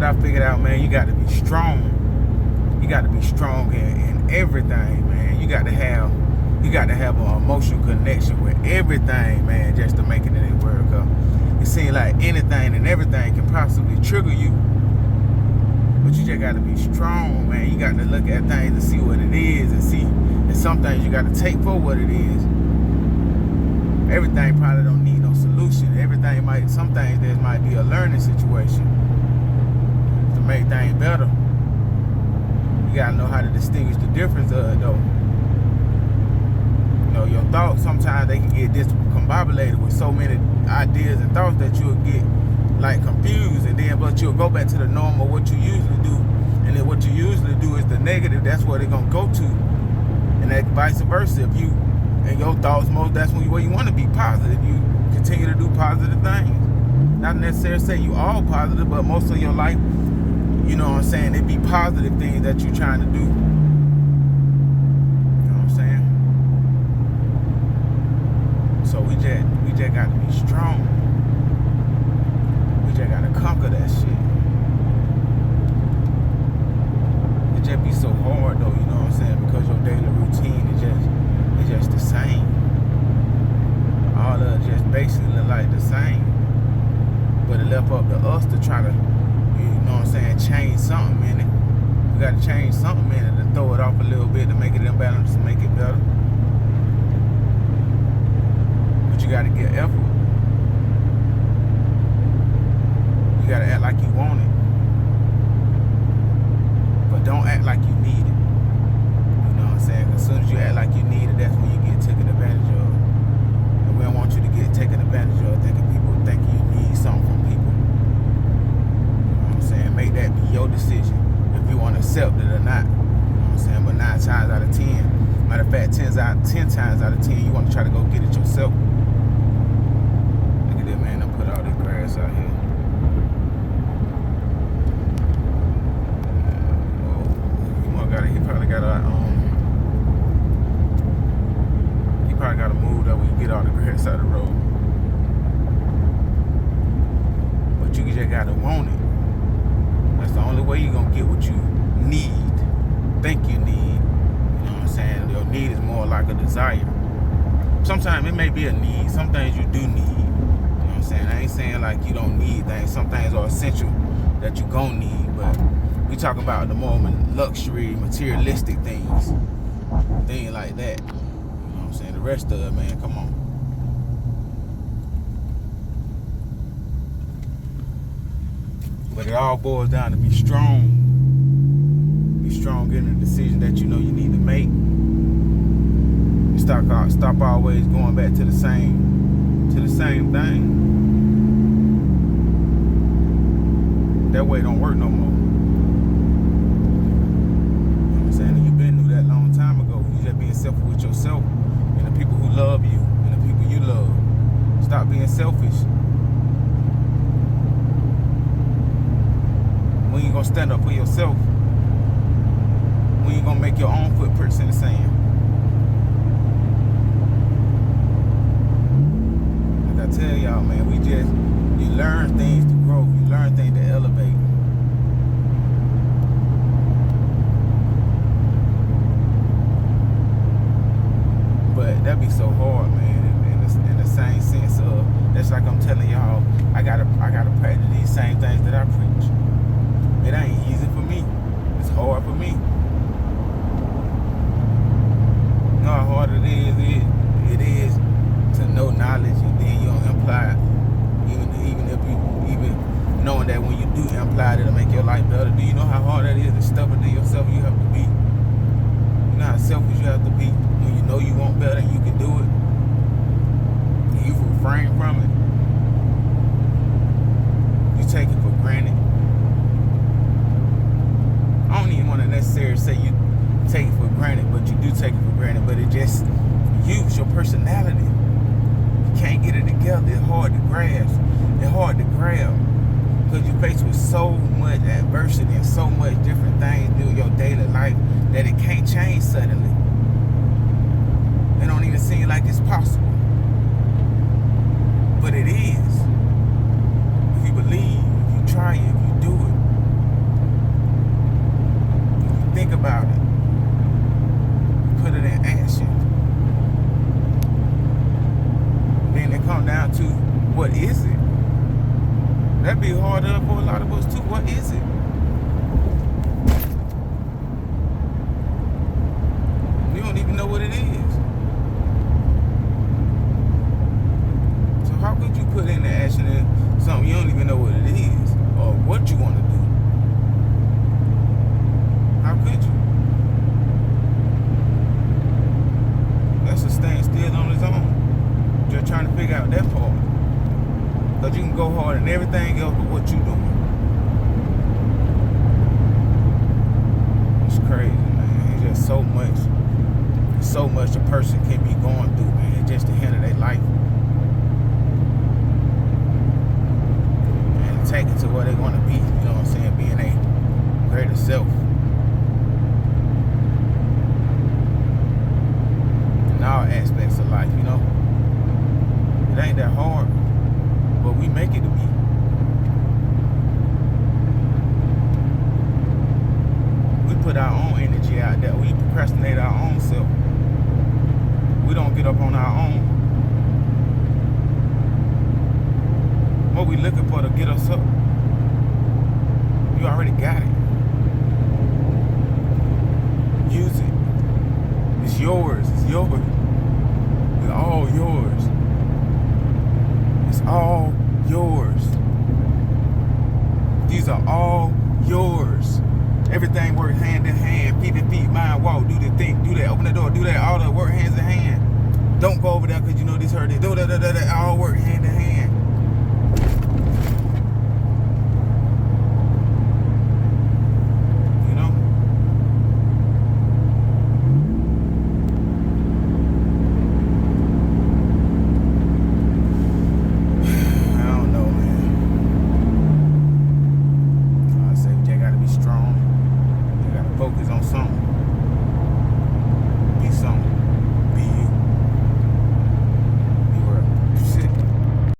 I figured out, man, you got to be strong. You got to be strong in everything, man. You got to have an emotional connection with everything, man, just to make it in this world. Cause it seems like anything and everything can possibly trigger you. But you just got to be strong, man. You got to look at things and see what it is and some things you got to take for what it is. Everything probably don't need no solution. Some things there might be a learning situation to make things better. You got to know how to distinguish the difference of it, though. You know, your thoughts, sometimes they can get discombobulated with so many ideas and thoughts that you'll get like confused, but you'll go back to the normal, what you usually do. And then what you usually do is the negative, that's where they're going to go to. And that vice versa. If you, and your thoughts, that's where you want to be positive. You continue to do positive things. Not necessarily say you all positive, but most of your life, you know what I'm saying, it be positive things that you're trying to do. You know what I'm saying? So we just got to be strong. We just got to conquer that shit. It just be so hard though, you know what I'm saying? Because your daily routine is just the same. All of it just basically look like the same. But it left up to us to try to, you know what I'm saying, change something in it. We got to change something in it to throw it off a little bit to make it imbalance, to make it better. But you got to get effort. You got to act like you want it. But don't act like you need it. You know what I'm saying? As soon as you act like you need it, that's when you get taken advantage of. And we don't want you to get taken advantage of thinking people think you need something from people. You know what I'm saying? Make that be your decision if you want to accept it or not. You know what I'm saying? But 9 times out of 10, matter of fact, 10 times out of 10, you want to try to go get it yourself. Look at that man, I put all this grass out here. He probably got to move that when you get all the grass out of the road. But you just got to want it. That's the only way you're going to get what you need, think you need. You know what I'm saying? Your need is more like a desire. Sometimes it may be a need. Some things you do need. You know what I'm saying? I ain't saying like you don't need things. Some things are essential that you gon' need, but we talk about the more luxury, materialistic things like that. You know what I'm saying? The rest of it, man, come on. But it all boils down to be strong. Be strong in the decision that you know you need to make. Stop always going back to the same thing. That way it don't work no more. Being selfish with yourself and the people who love you and the people you love. Stop being selfish. When you gonna stand up for yourself? When you gonna make your own footprints in the sand? Like I tell y'all, man, you learn things to grow. You learn things to elevate. But that be so hard, man. In the same sense of, that's like I'm telling y'all, I gotta practice these same things that I preach. It ain't easy for me. It's hard for me. You know how hard it is. It is to know knowledge and then you don't apply it. Even knowing that when you do imply it, it'll make your life better. Do you know how hard that is to stubborn to yourself? You have to be. You know how selfish you have to be. When you know you want better and you can do it, and you refrain from it, you take it for granted. I don't even want to necessarily say you take it for granted, but you do take it for granted. But it just use your personality. You can't get it together. It's hard to grasp. It's hard to grab because you're faced with so much adversity and so much different things through your daily life that it can't change suddenly. It don't even seem like it's possible. But it is. If you believe, if you try it, if you do it. That'd be harder for a lot of us too. What is it? You don't even know what it is. So how could you put into action in something you don't even know what it is or what you want to do? How could you? That's a staying still on its own. Just trying to figure out that part. Because you can go hard in everything else but what you doing. It's crazy, man. It's just so much a person can be going through, man, just to handle their life. And take it to where they want to be, you know what I'm saying? Being a greater self. In all aspects of life, you know? It ain't that hard. But we make it to be. We put our own energy out there. We procrastinate our own self. We don't get up on our own. What we looking for to get us up, you already got it. Use it. It's yours. It's yours. It's all yours. It's all yours. These are all yours. Everything works hand in hand. Feet and feet, mind walk, do the thing, do that, open the door, do that, all that work hands in hand. Don't go over there because you know this hurt it. Do that, all work hand in hand.